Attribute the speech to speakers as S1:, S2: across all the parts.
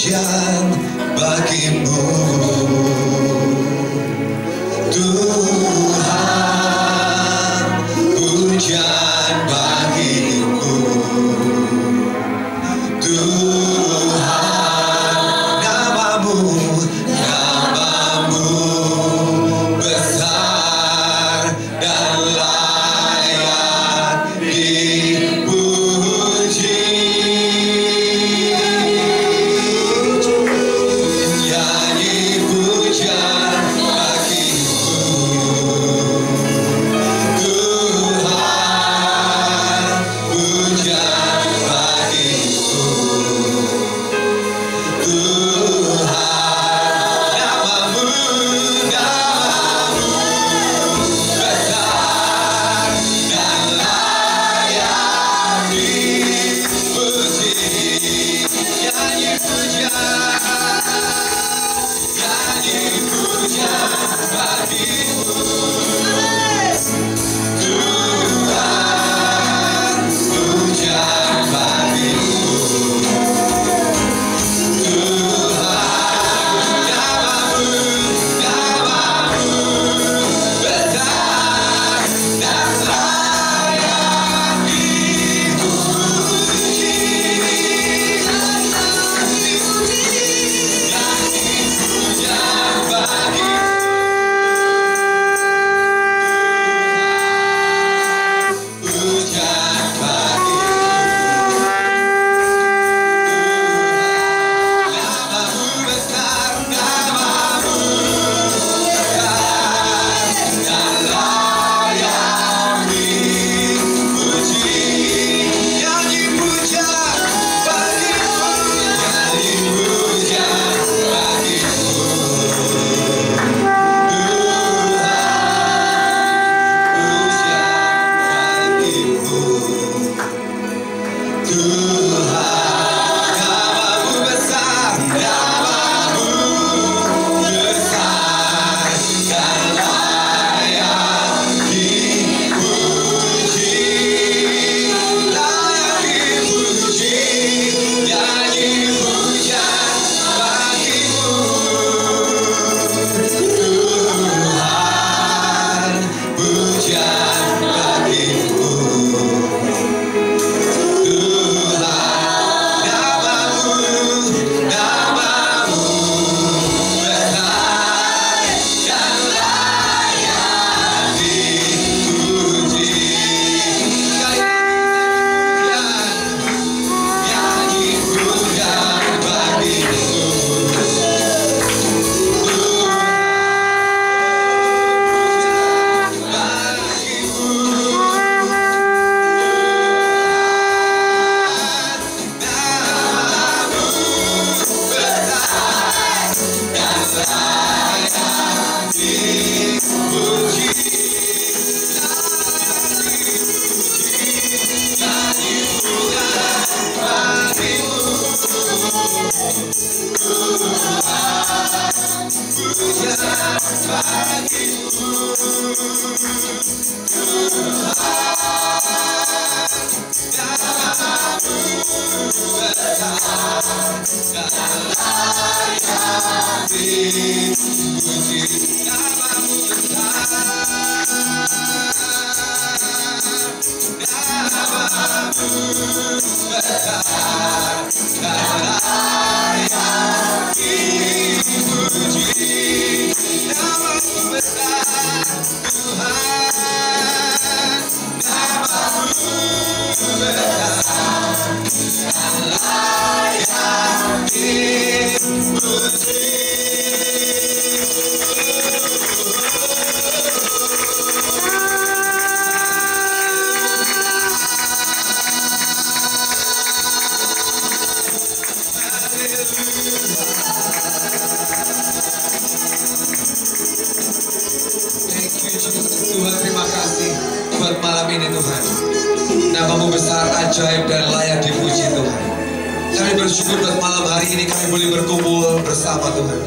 S1: pujian bagimu Tuhan, pujian bagimu Tuhan, namamu besar dan layak dipuji. Nyanyi pujian Tuhan, terima kasih buat malam ini Tuhan. Namamu besar, ajaib, dan layak dipuji Tuhan. Kami bersyukur buat malam hari ini kami boleh berkumpul bersama Tuhan.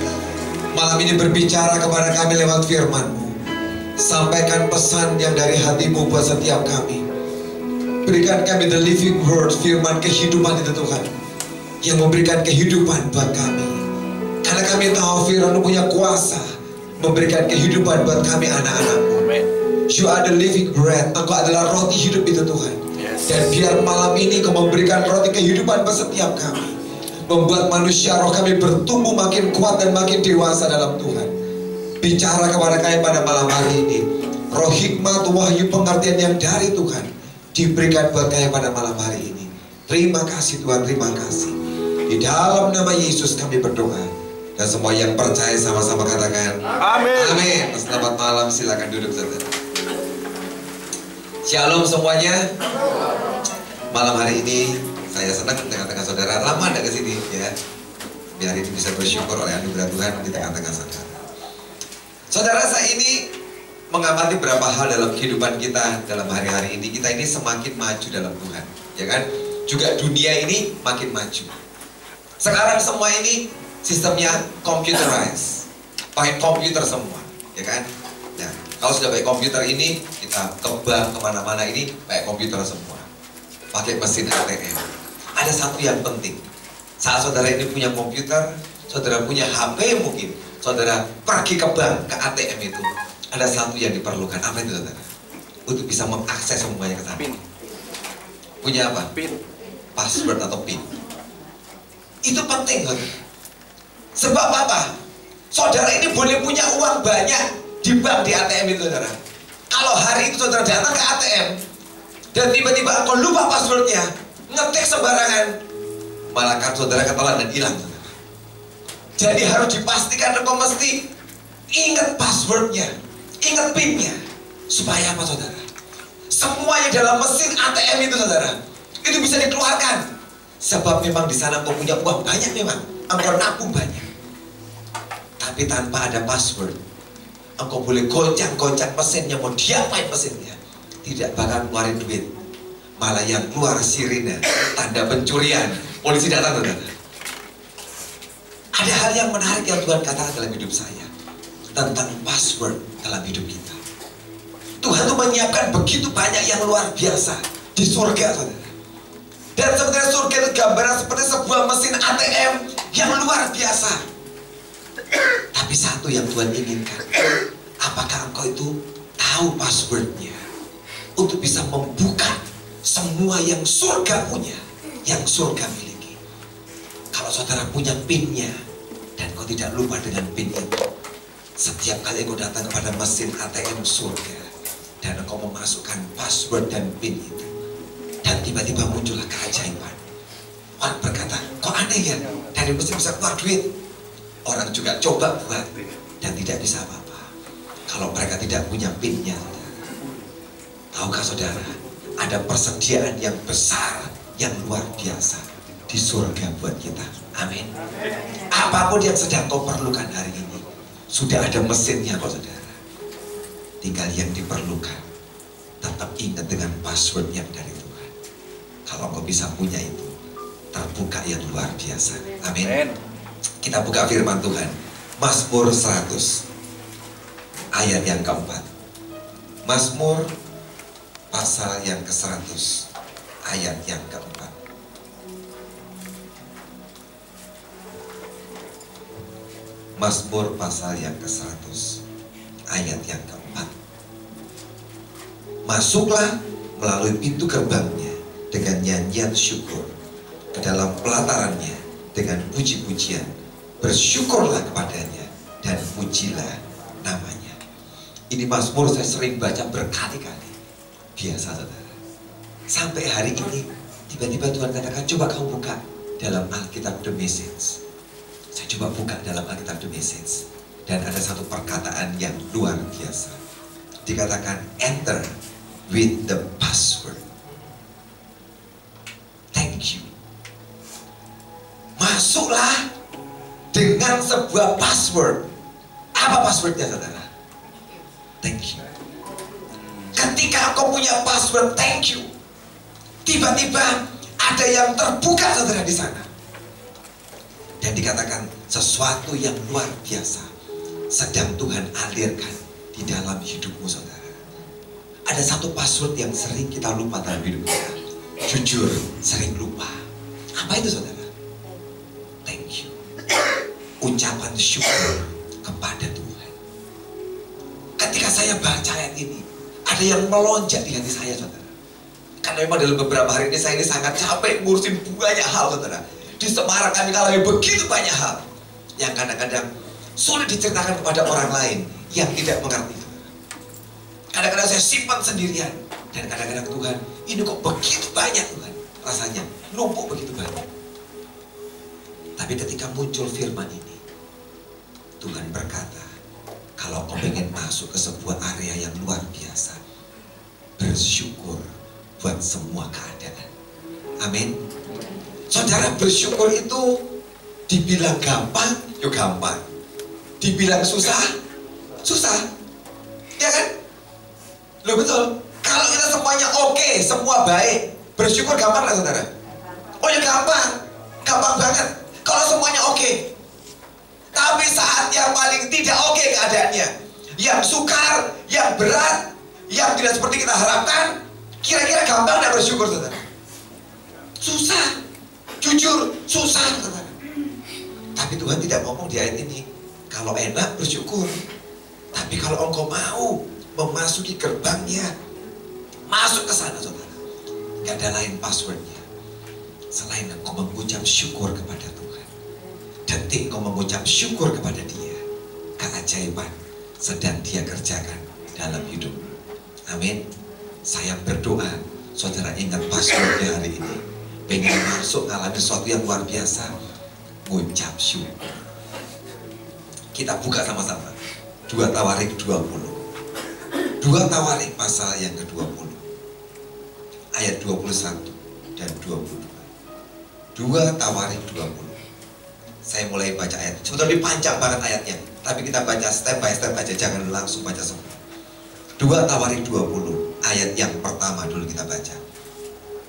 S1: Malam ini berbicara kepada kami lewat firman-Mu. Sampaikan pesan yang dari hati-Mu buat setiap kami. Berikan kami the living word, firman kehidupan itu Tuhan. yang memberikan kehidupan buat kami. Karena kami tahu Firman punya kuasa memberikan kehidupan buat kami anak-anakmu. You are the living bread. Engkau adalah roti hidup itu Tuhan. Dan biar malam ini Kau memberikan roti kehidupan buat setiap kami, membuat manusia roh kami bertumbuh makin kuat dan makin dewasa dalam Tuhan. Bicara kepada kami pada malam hari ini. Roh hikmat, wahyu, pengertian yang dari Tuhan diberikan buat kami pada malam hari ini. Terima kasih Tuhan, terima kasih. Di dalam nama Yesus kami berdoa. Dan semua yang percaya sama-sama katakan amin. Amin. Selamat malam, silakan duduk saudara. Shalom semuanya. Malam hari ini saya senang di tengah-tengah saudara. Lama ada ke sini ya. Biar ini bisa bersyukur oleh anugerah Tuhan di tengah-tengah saudara. Saudara, saya ini mengamati beberapa hal dalam kehidupan kita dalam hari-hari ini. Kita ini semakin maju dalam Tuhan, ya kan? Juga dunia ini makin maju. Sekarang semua ini sistemnya computerized, pakai komputer semua, ya kan? Nah, kalau sudah pakai komputer ini, kita ke bank kemana-mana ini pakai komputer semua, pakai mesin ATM. Ada satu yang penting, saat saudara ini punya komputer, saudara punya HP mungkin, saudara pergi ke bank, ke ATM itu, ada satu yang diperlukan. Apa itu saudara? Untuk bisa mengakses semuanya ke sana. PIN. Punya apa? PIN. Password atau PIN. Itu penting saudara. Sebab apa? Saudara ini boleh punya uang banyak di bank, di ATM itu saudara. Kalau hari itu saudara datang ke ATM dan tiba-tiba engkau lupa passwordnya, ngetik sembarangan, malah kan saudara ketelan dan hilang saudara. Jadi harus dipastikan engkau mesti ingat passwordnya, ingat PIN-nya. Supaya apa saudara? Semua yang dalam mesin ATM itu saudara, itu bisa dikeluarkan. Sebab memang di sana engkau punya uang banyak, memang engkau nabung banyak. Tapi tanpa ada password, engkau boleh goncang-goncang mesinnya, mau diapain mesinnya, tidak bakal keluarin duit. Malah yang keluar sirine, tanda pencurian, polisi datang saudara. Ada hal yang menarik yang Tuhan katakan dalam hidup saya tentang password dalam hidup kita. Tuhan tuh menyiapkan begitu banyak yang luar biasa di surga saudara. Dan sebenarnya surga itu gambaran seperti sebuah mesin ATM yang luar biasa. Tapi satu yang Tuhan inginkan, apakah engkau itu tahu passwordnya untuk bisa membuka semua yang surga punya, yang surga miliki. Kalau saudara punya PIN-nya dan kau tidak lupa dengan PIN itu, setiap kali kau datang kepada mesin ATM surga dan kau memasukkan password dan PIN itu, dan tiba-tiba muncullah keajaiban. Orang berkata, kok aneh ya, dari mesin bisa keluar duit. Orang juga coba buat dan tidak bisa apa-apa. Kalau mereka tidak punya PIN-nya. Tahukah saudara, ada persediaan yang besar, yang luar biasa di surga buat kita. Amin. Apapun yang sedang kau perlukan hari ini, sudah ada mesinnya kok saudara. Tinggal yang diperlukan, tetap ingat dengan password yang dari Tuhan. Kalau kau bisa punya itu, terbuka yang luar biasa. Amin. Kita buka firman Tuhan, Mazmur 100 ayat yang keempat. Mazmur pasal yang ke-100 ayat yang keempat. Mazmur pasal yang ke-100 ayat yang keempat. Masuklah melalui pintu gerbangnya dengan nyanyian syukur, ke dalam pelatarannya dengan puji-pujian. Bersyukurlah kepadanya dan pujilah namanya. Ini Mazmur saya sering baca berkali-kali. Biasa saudara. Sampai hari ini tiba-tiba Tuhan katakan, coba kamu buka dalam Alkitab The Message. Saya coba buka dalam Alkitab The Message, dan ada satu perkataan yang luar biasa. Dikatakan enter with the password. Thank you. Masuklah dengan sebuah password. Apa passwordnya saudara? Thank you. Ketika engkau punya password thank you, tiba-tiba ada yang terbuka saudara di sana. Dan dikatakan sesuatu yang luar biasa sedang Tuhan alirkan di dalam hidupmu saudara. Ada satu password yang sering kita lupa dalam hidup kita. Jujur, sering lupa. Apa itu saudara? ucapan syukur kepada Tuhan. Ketika saya baca ayat ini, ada yang melonjak di hati saya, saudara. Karena memang dalam beberapa hari ini saya ini sangat capek ngurusin banyak hal, saudara. Di Semarang kami alami begitu banyak hal yang kadang-kadang sulit diceritakan kepada orang lain yang tidak mengerti. Kadang-kadang saya simpan sendirian, dan kadang-kadang Tuhan, ini kok begitu banyak Tuhan, rasanya numpuk begitu banyak. Tapi ketika muncul firman ini, Tuhan berkata, kalau kau pengen masuk ke sebuah area yang luar biasa, bersyukur buat semua keadaan. Amin. Saudara, bersyukur itu dibilang gampang, ya gampang. Dibilang susah, susah. Ya kan? Loh betul. Kalau kita semuanya oke, semua baik, bersyukur gampang lah saudara. Oh ya gampang, gampang banget. Kalau semuanya oke. Tapi saat yang paling tidak oke keadaannya, yang sukar, yang berat, yang tidak seperti kita harapkan, kira-kira gampang tidak bersyukur saudara? Susah. Jujur, susah saudara. Tapi Tuhan tidak ngomong di ayat ini, kalau enak bersyukur. Tapi kalau engkau mau memasuki gerbangnya, masuk ke sana saudara, gak ada lain passwordnya selain engkau mengucap syukur kepada Tuhan. Detik engkau mengucap syukur kepada Dia, keajaiban sedang Dia kerjakan dalam hidup. Amin. Saya berdoa saudara ingat passwordnya hari ini. Pengen masuk ngalami sesuatu yang luar biasa, mengucap syukur. Kita buka sama-sama 2 Tawarik 20. 2 Tawarik pasal yang ke-20 ayat 21 dan 22. 2 Tawarik 20. Saya mulai baca ayat. Sebetulnya panjang banget ayatnya, tapi kita baca step by step aja, jangan langsung baca semua. 2 Tawarik 20 ayat yang pertama dulu kita baca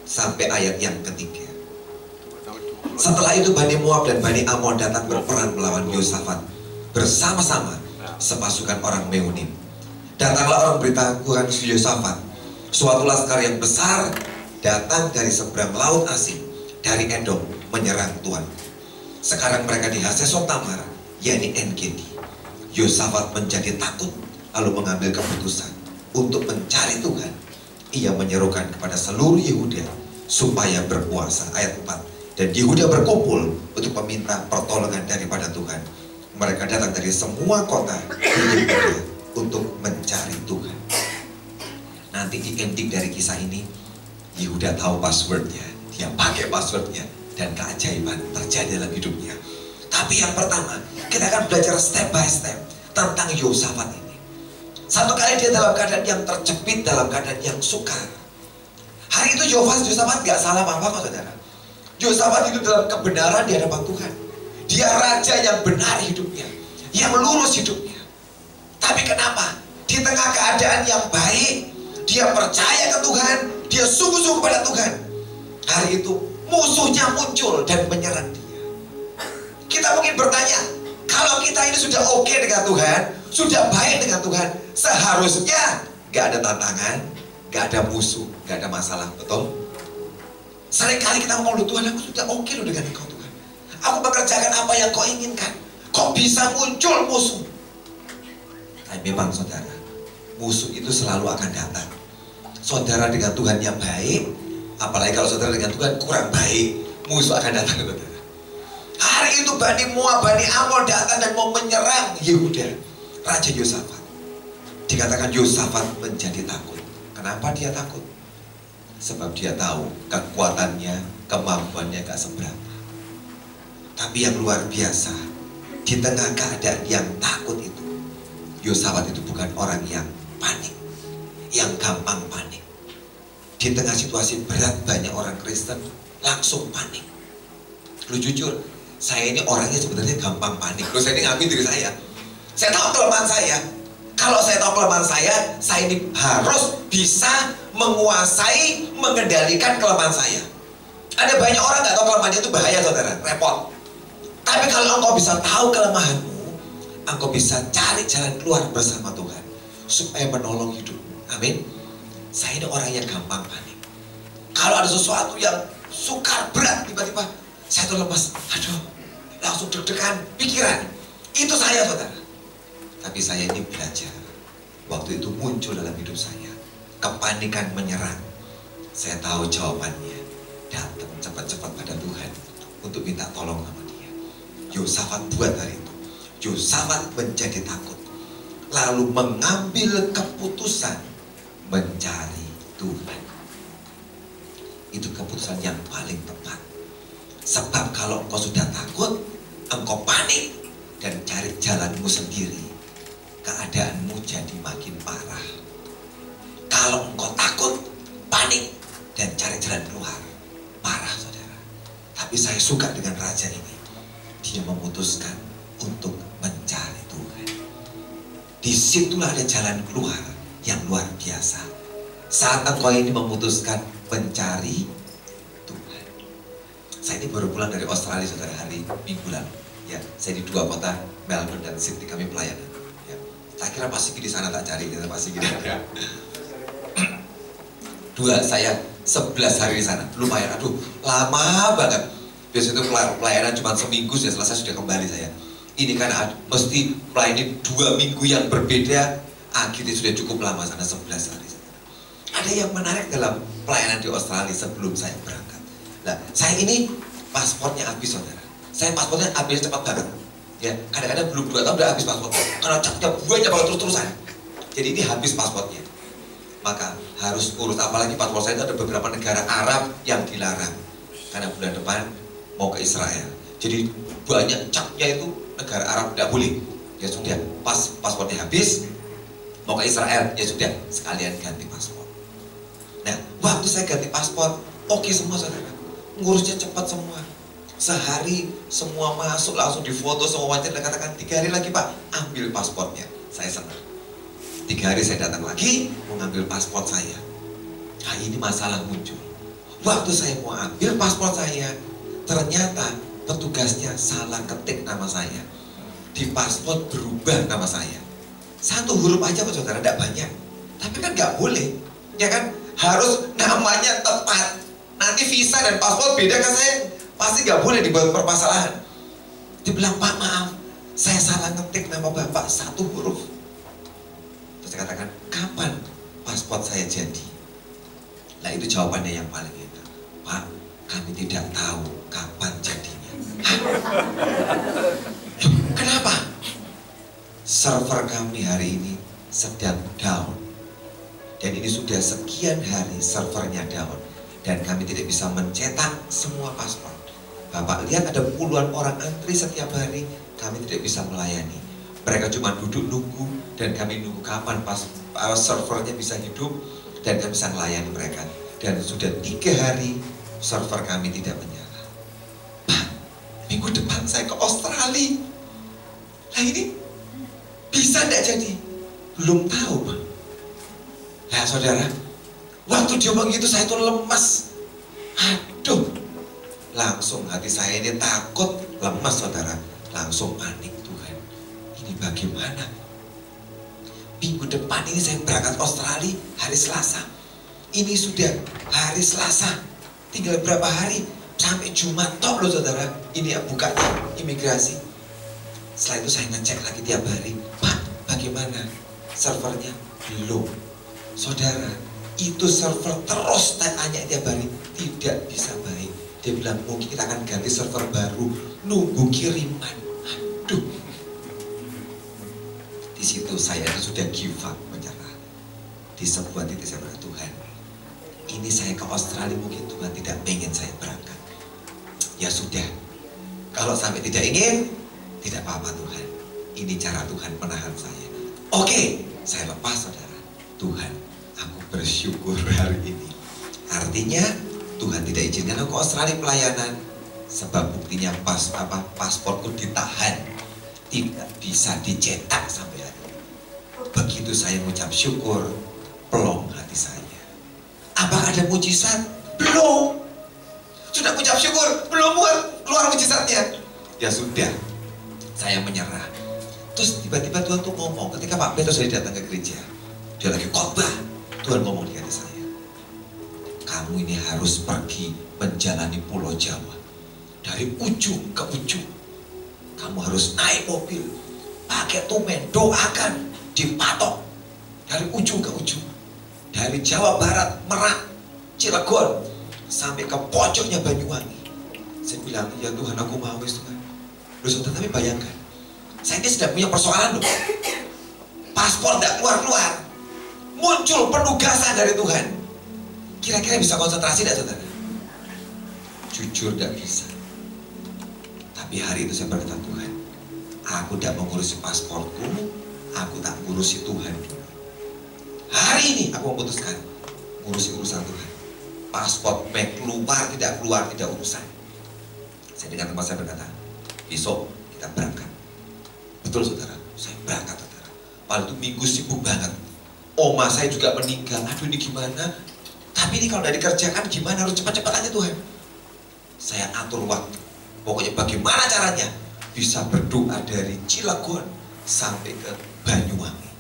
S1: sampai ayat yang ketiga. Setelah itu Bani Moab dan Bani Amon datang berperang melawan Yosafat bersama-sama sepasukan orang Meonim. Datanglah orang beritahukan Yosafat, suatu laskar yang besar datang dari seberang laut asing, dari Edom, menyerang Tuhan. Sekarang mereka di Hazeson Tamar, yakni En-Gedi. Yosafat menjadi takut, lalu mengambil keputusan untuk mencari Tuhan. Ia menyerukan kepada seluruh Yehuda supaya berpuasa. Ayat 4. Dan Yehuda berkumpul untuk meminta pertolongan daripada Tuhan. Mereka datang dari semua kota di Yehuda untuk mencari Tuhan. Nanti di ending dari kisah ini, Yehuda tahu passwordnya, dia pakai passwordnya, dan keajaiban terjadi dalam hidupnya. Tapi yang pertama, kita akan belajar step by step tentang Yosafat ini. Satu kali dia dalam keadaan yang terjepit, dalam keadaan yang sukar. Hari itu Yosafat gak salah apa-apa kok saudara. Yosafat itu dalam kebenaran di hadapan Tuhan. Dia raja yang benar hidupnya, yang lurus hidupnya. Tapi kenapa? Di tengah keadaan yang baik, dia percaya ke Tuhan, dia sungguh-sungguh pada Tuhan. Hari itu musuhnya muncul dan menyerang dia. Kita mungkin bertanya, kalau kita ini sudah oke dengan Tuhan, sudah baik dengan Tuhan, seharusnya gak ada tantangan, gak ada musuh, gak ada masalah, betul? Seringkali kita ngomong, Tuhan aku sudah oke loh dengan Engkau Tuhan. Aku mengerjakan apa yang Kau inginkan. Kok bisa muncul musuh? Tapi memang saudara, musuh itu selalu akan datang. Saudara dengan Tuhan yang baik, apalagi kalau saudara dengan Tuhan kurang baik, musuh akan datang ke saudara. Hari itu Bani Moab, Bani Amon datang dan mau menyerang Yehuda, Raja Yosafat. Dikatakan Yosafat menjadi takut. Kenapa dia takut? Sebab dia tahu kekuatannya, kemampuannya gak seberapa. Tapi yang luar biasa, di tengah keadaan yang takut itu, Yosafat itu bukan orang yang panik, yang gampang panik. Di tengah situasi berat, banyak orang Kristen langsung panik. Lu jujur, saya ini orangnya sebenarnya gampang panik. Lu saya ini ngakuin diri saya. Saya tahu kelemahan saya. Kalau saya tahu kelemahan saya ini harus bisa menguasai, mengendalikan kelemahan saya. Ada banyak orang nggak tahu kelemahannya, itu bahaya saudara, repot. Tapi kalau engkau bisa tahu kelemahanmu, engkau bisa cari jalan keluar bersama Tuhan supaya menolong hidupmu. Amin. Saya ini orang yang gampang panik. Kalau ada sesuatu yang sukar, berat, tiba-tiba saya tuh lepas. Aduh, langsung deg-degan, pikiran. Itu saya, saudara. Tapi saya ini belajar. Waktu itu muncul dalam hidup saya kepanikan menyerang. Saya tahu jawabannya. Datang cepat-cepat pada Tuhan untuk minta tolong sama dia. Yosafat buat hari itu. Yosafat menjadi takut, lalu mengambil keputusan mencari Tuhan. Itu keputusan yang paling tepat. Sebab kalau engkau sudah takut, engkau panik dan cari jalanmu sendiri, keadaanmu jadi makin parah. Kalau engkau takut, panik dan cari jalan keluar, parah, saudara. Tapi saya suka dengan raja ini. Dia memutuskan untuk mencari Tuhan. Disitulah ada jalan keluar yang luar biasa. Saat engkau ini memutuskan mencari Tuhan. Saya ini baru pulang dari Australia, saudara, hari Minggu lalu. Ya, saya di 2 kota, Melbourne dan Sydney, kami pelayanan. Ya, saya kira pasti di sana tak cari, kita pasti tidak ada. Saya 11 hari di sana, lumayan. Aduh, lama banget. Biasanya itu pelayanan cuma seminggu sudah selesai, sudah kembali saya. Ini kan mesti melayani 2 minggu yang berbeda. Akhirnya sudah cukup lama sana, 11 hari. Ada yang menarik dalam pelayanan di Australia sebelum saya berangkat. Nah, saya ini paspornya habis, saudara. Saya paspornya habis cepat banget. Ya, kadang-kadang belum 2 tahun udah habis paspornya. Karena capnya banyak banget terus-terusan. Jadi ini habis paspornya. Maka harus urus, apalagi paspor saya itu ada beberapa negara Arab yang dilarang. Karena bulan depan mau ke Israel. Jadi banyak capnya itu negara Arab tidak boleh. Ya sudah, paspornya habis, mau ke Israel, ya sudah, sekalian ganti paspor. Nah, waktu saya ganti paspor, oke semua, saudara. Ngurusnya cepat semua. Sehari semua masuk, langsung difoto, semua wajar. Dan katakan 3 hari lagi, Pak, ambil paspornya. Saya senang. 3 hari saya datang lagi, mengambil paspor saya. Nah, ini masalah muncul. Waktu saya mau ambil paspor saya, ternyata petugasnya salah ketik nama saya. Di paspor berubah nama saya. 1 huruf aja, saudara, tidak banyak. Tapi kan nggak boleh, ya kan? Harus namanya tepat. Nanti visa dan paspor beda kan, saya pasti nggak boleh dibuat permasalahan. Dibilang, Pak, maaf, saya salah ngetik nama Bapak 1 huruf. Terus saya katakan, kapan paspor saya jadi? Nah, itu jawabannya yang paling enak. Pak, kami tidak tahu kapan jadinya. Kenapa? Server kami hari ini sedang down. Dan ini sudah sekian hari servernya down. Dan kami tidak bisa mencetak semua paspor. Bapak lihat ada puluhan orang antri setiap hari. Kami tidak bisa melayani. Mereka cuma duduk nunggu. Dan kami nunggu kapan servernya bisa hidup. Dan kami bisa melayani mereka. Dan sudah 3 hari server kami tidak menyala. Pak, minggu depan saya ke Australia. Nah, ini bisa tidak jadi? Belum tahu, Pak. Nah, saudara, waktu dia bilang gitu saya tuh lemas. Aduh, langsung hati saya ini takut, lemas, saudara. Langsung panik, Tuhan, ini bagaimana? Minggu depan ini saya berangkat Australia hari Selasa. Ini sudah hari Selasa, tinggal berapa hari sampai Jumat toh loh, saudara. Ini ya bukanya imigrasi. Setelah itu saya ngecek lagi tiap hari, Pak, bagaimana servernya? Belum. Saudara, itu server terus tanya tiap hari, tidak bisa baik. Dia bilang, mungkin kita akan ganti server baru, nunggu kiriman. Aduh. Di situ saya itu sudah give up, menyerah. Di sebuah titik saya berkata, Tuhan, ini saya ke Australia, mungkin Tuhan tidak ingin saya berangkat. Ya sudah, kalau sampai tidak ingin, tidak apa-apa, Tuhan. Ini cara Tuhan menahan saya. Oke, saya lepas, saudara. Tuhan, aku bersyukur hari ini. Artinya Tuhan tidak izinkan aku ke Australia pelayanan. Sebab buktinya pasporku ditahan, tidak bisa dicetak sampai hari ini. Begitu saya mengucap syukur, plong hati saya. Apakah ada mujizat? Belum. Sudah mengucap syukur, belum keluar mujizatnya. Ya sudah, saya menyerah. Terus tiba-tiba Tuhan tuh ngomong, ketika Pak Petrus saya datang ke gereja, dia lagi khotbah, Tuhan ngomong di hati saya, kamu ini harus pergi menjalani Pulau Jawa, dari ujung ke ujung. Kamu harus naik mobil, pakai tumen, doakan, dipatok dari ujung ke ujung, dari Jawa Barat, Merak, Cilegon, sampai ke pojoknya Banyuwangi. Saya bilang, ya Tuhan, aku mau Tuhan. Loh saudara, tapi bayangkan, saya ini sedang punya persoalan loh. Paspor tidak keluar-keluar, muncul penugasan dari Tuhan. Kira-kira bisa konsentrasi tidak saudara? Jujur tidak bisa. Tapi hari itu saya berkata, Tuhan, aku tidak mengurusi pasporku, aku tak ngurusi Tuhan dulu. Hari ini aku memutuskan ngurusi urusan Tuhan. Paspor keluar tidak urusan. Saya dengan teman saya berkata, besok kita berangkat. Betul saudara, saya berangkat saudara. Padahal itu minggu sibuk banget. Oma saya juga meninggal. Aduh ini gimana? Tapi ini kalau udah dikerjakan gimana? Harus cepat-cepat aja Tuhan. Saya atur waktu. Pokoknya bagaimana caranya bisa berdoa dari Cilegon sampai ke Banyuwangi.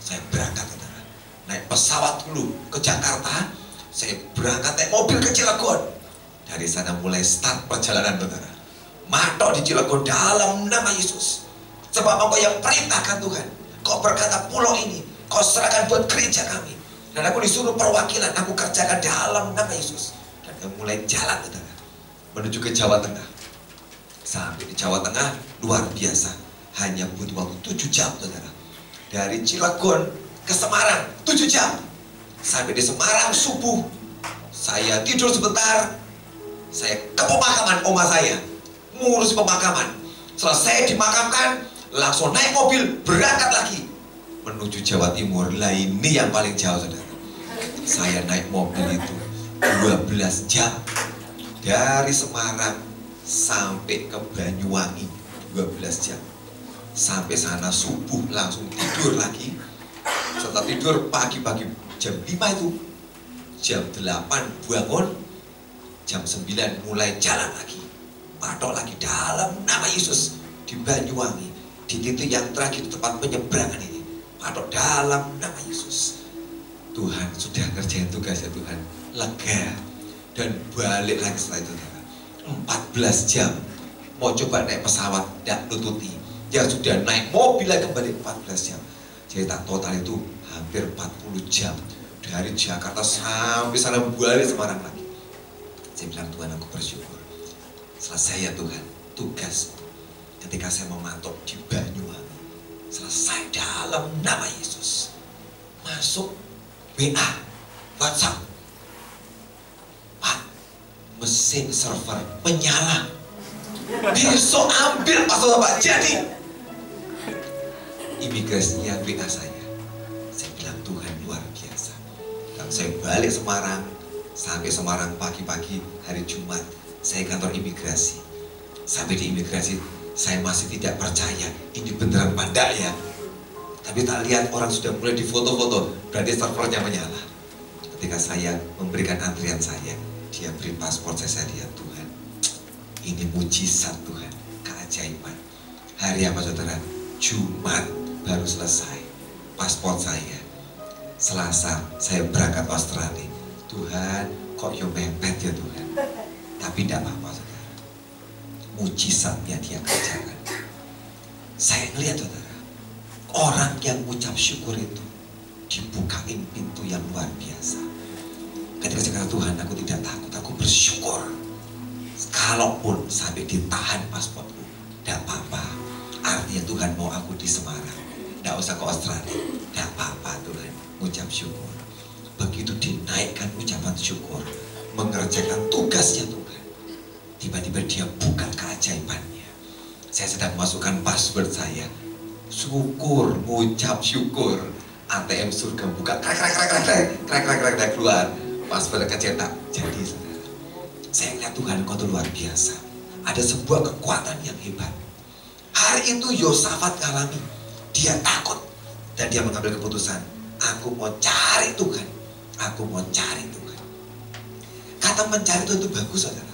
S1: Saya berangkat saudara. Naik pesawat dulu ke Jakarta. Saya berangkat naik mobil ke Cilegon. Dari sana mulai start perjalanan saudara. Matok di Cilegon dalam nama Yesus. Sebab engkau yang perintahkan Tuhan. Kau berkata pulau ini kau serahkan buat gereja kami. Dan aku disuruh perwakilan, aku kerjakan dalam nama Yesus. Dan kami mulai jalan saudara, menuju ke Jawa Tengah. Sampai di Jawa Tengah luar biasa. Hanya butuh waktu 7 jam saudara. Dari Cilegon ke Semarang 7 jam. Sampai di Semarang subuh. Saya tidur sebentar. Saya ke pemakaman oma saya, ngurus pemakaman. Selesai dimakamkan, langsung naik mobil berangkat lagi menuju Jawa Timur. Lah ini yang paling jauh saudara. Saya naik mobil itu 12 jam dari Semarang sampai ke Banyuwangi, 12 jam. Sampai sana subuh langsung tidur lagi. Setelah tidur pagi-pagi jam 5 itu, jam 8 bangun, jam 9 mulai jalan lagi. Patok lagi dalam nama Yesus di Banyuwangi. Di titik yang terakhir tempat penyeberangan ini, patok dalam nama Yesus. Tuhan sudah kerjain tugasnya Tuhan, lega. Dan balik lagi setelah itu 14 jam mau coba naik pesawat, tidak nututi. Ya sudah naik mobil lagi kembali 14 jam. Jadi tak total itu hampir 40 jam dari Jakarta sampai sana balik Semarang lagi. Saya bilang, Tuhan aku bersyukur. Selesai ya Tuhan tugas. Ketika saya mematok di Banyuwangi, selesai dalam nama Yesus. Masuk WA, WhatsApp, Pak, mesin server menyala. Besok ambil paspor Pak. Jadi imigrasinya WA saya. Saya bilang Tuhan luar biasa. Dan saya balik Semarang. Sampai Semarang pagi-pagi hari Jumat, saya kantor imigrasi. Sampai di imigrasi, saya masih tidak percaya ini beneran pandai ya. Tapi tak lihat orang sudah mulai difoto-foto, berarti servernya menyala. Ketika saya memberikan antrian saya, dia beri paspor saya lihat, Tuhan, ini mujizat Tuhan, keajaiban. Hari apa saudara? Jumat baru selesai paspor saya. Selasa saya berangkat Australia. Tuhan, kok yo mepet ya Tuhan. Tapi tidak apa-apa saudara. Mujizatnya dia kerjakan. Saya ngelihat saudara, orang yang mengucap syukur itu dibukain pintu yang luar biasa. Ketika saya kata Tuhan, aku tidak takut, aku bersyukur. Kalaupun sampai ditahan pasporku, tidak apa-apa. Artinya Tuhan mau aku di Semarang, tidak usah ke Australia. Tidak apa-apa Tuhan, mengucap syukur. Begitu dinaikkan ucapan syukur, mengerjakan tugasnya Tuhan, tiba-tiba dia buka keajaibannya. Saya sedang masukkan password saya, syukur, mengucap syukur. ATM surga buka, krek keluar, password kecetak. Jadi saudara, saya lihat Tuhan kau luar biasa. Ada sebuah kekuatan yang hebat. Hari itu Yosafat alami, dia takut dan dia mengambil keputusan, aku mau cari Tuhan. Aku mau cari Tuhan. Kata mencari Tuhan itu bagus saudara.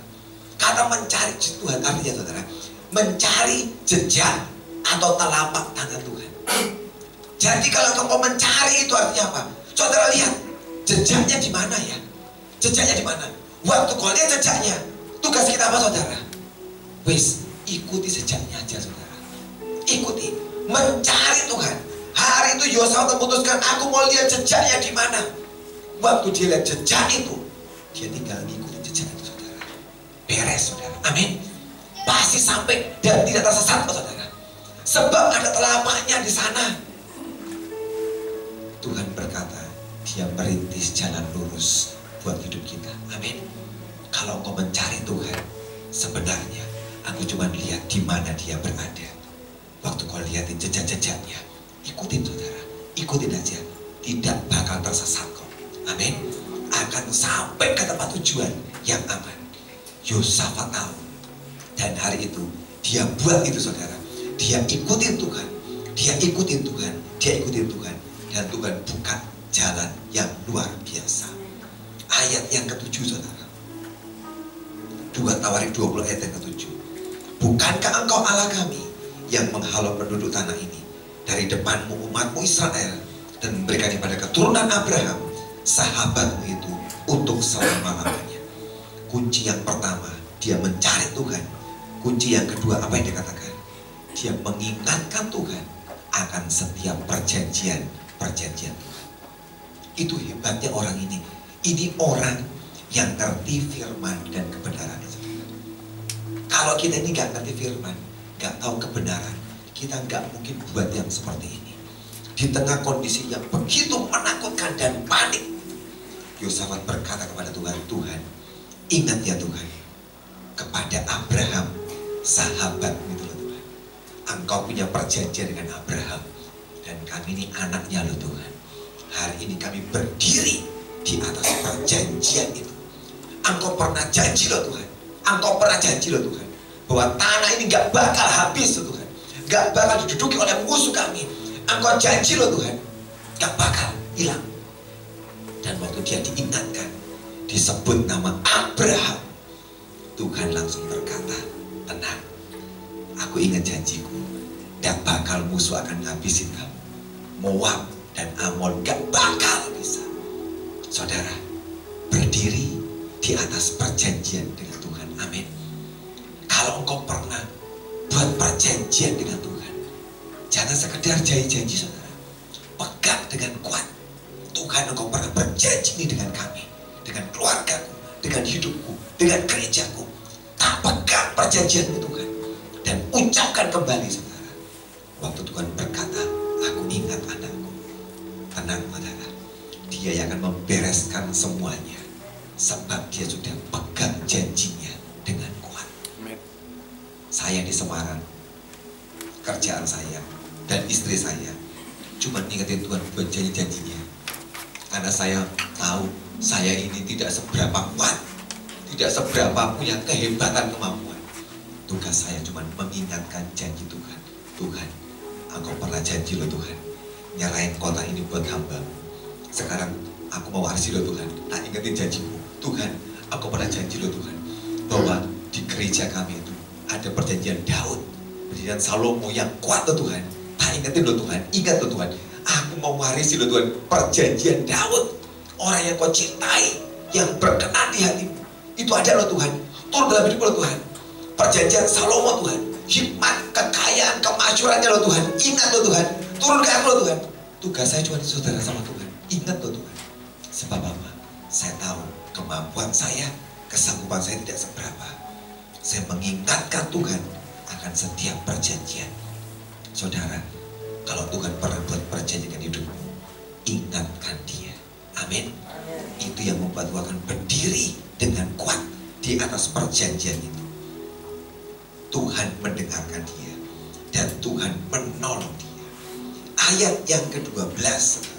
S1: Kata mencari Tuhan artinya saudara, mencari jejak atau telapak tangan Tuhan. Jadi kalau engkau mencari itu artinya apa? Saudara lihat jejaknya di mana ya? Jejaknya di mana? Waktu kau lihat jejaknya, tugas kita apa saudara? Wis, ikuti jejaknya aja saudara. ikuti, mencari Tuhan. Hari itu Yosafat memutuskan, aku mau lihat jejaknya di mana. Waktu dia lihat jejak itu, dia tinggal ngikutin jejak itu, saudara. Beres, saudara. Amin. Pasti sampai dan tidak tersesat, saudara. Sebab ada telapaknya di sana. Tuhan berkata, dia merintis jalan lurus buat hidup kita. Amin. Kalau engkau mencari Tuhan, sebenarnya aku cuma lihat di mana dia berada. Waktu kau lihatin jejak-jejaknya, ikutin, saudara. Ikutin aja. Tidak bakal tersesat kok. Amin. Akan sampai ke tempat tujuan yang aman. Yosafat tahu. Dan hari itu dia buat itu, saudara. Dia ikutin Tuhan. Dia ikutin Tuhan. Dia ikutin Tuhan. Dan Tuhan buka jalan yang luar biasa. Ayat yang ke-7, saudara. 2 Tawarik 20 ayat yang ke-7. Bukankah engkau Allah kami yang menghalau penduduk tanah ini dari depanmu umatmu Israel, dan memberikan kepada keturunan Abraham sahabatmu itu untuk selama-lamanya. Kunci yang pertama, dia mencari Tuhan. Kunci yang kedua, apa yang dikatakan? Dia mengingatkan Tuhan akan setiap perjanjian Tuhan. Itu hebatnya orang ini. Ini orang yang ngerti firman dan kebenaran. Kalau kita ini gak ngerti firman, gak tahu kebenaran, kita gak mungkin buat yang seperti ini. Di tengah kondisi yang begitu menakutkan dan panik, Yosafat berkata kepada Tuhan, Tuhan, ingat ya Tuhan, kepada Abraham, sahabatmu itu loh Tuhan. Engkau punya perjanjian dengan Abraham, dan kami ini anaknya loh Tuhan. Hari ini kami berdiri di atas perjanjian itu. Engkau pernah janji loh Tuhan. Engkau pernah janji loh Tuhan, bahwa tanah ini gak bakal habis loh Tuhan. Gak bakal diduduki oleh musuh kami. Engkau janji loh Tuhan, gak bakal hilang. Dan waktu dia diingatkan, disebut nama Abraham, Tuhan langsung berkata, tenang, aku ingat janjiku. Gak bakal musuh akan ngabisin kamu. Moab dan Amon gak bakal bisa. Saudara, berdiri di atas perjanjian dengan Tuhan. Amin. Kalau engkau pernah buat perjanjian dengan Tuhan, jangan sekedar janji-janji, saudara. Pegang dengan kuat. Tuhan, engkau pernah berjanji ini dengan kami, dengan keluargaku, dengan hidupku, dengan gerejaku. Tak pegang perjanjianmu Tuhan, dan ucapkan kembali, saudara. Waktu Tuhan berkata, aku ingat anakku. Tenang, saudara. Dia yang akan membereskan semuanya, sebab dia sudah pegang janjinya dengan kuat. Saya di Semarang, kerjaan saya dan istri saya cuma ingetin Tuhan buat janji-janjinya. Karena saya tahu saya ini tidak seberapa kuat, tidak seberapa punya kehebatan kemampuan. Tugas saya cuma mengingatkan janji Tuhan. Tuhan, engkau pernah janji loh Tuhan, nyerahin kota ini buat hamba. Sekarang aku mau warisi loh Tuhan. Tak ingetin janjimu. Tuhan, aku pernah janji loh Tuhan, bahwa di gereja kami itu ada perjanjian Daud, perjanjian Salomo yang kuat loh Tuhan. Tak ingetin loh Tuhan, ingat loh Tuhan, aku mau warisi loh Tuhan perjanjian Daud. Orang yang kau cintai, yang berkenan di hatimu, itu ada loh Tuhan. Turun dalam hidup loh Tuhan. Perjanjian Salomo Tuhan, hikmat, kekayaan, kemasyurannya loh Tuhan. Ingat loh Tuhan, turun ke aku loh Tuhan. Tugas saya cuma saudara sama Tuhan. Ingat loh Tuhan. Sebab apa? Saya tahu kemampuan saya, kesanggupan saya tidak seberapa. Saya mengingatkan Tuhan akan setiap perjanjian. Saudara, kalau Tuhan pernah buat perjanjian dengan hidupmu, ingatkan dia. Amin. Itu yang membuat Tuhan akan berdiri dengan kuat di atas perjanjian itu. Tuhan mendengarkan dia dan Tuhan menolong dia. Ayat yang ke-12, saudara.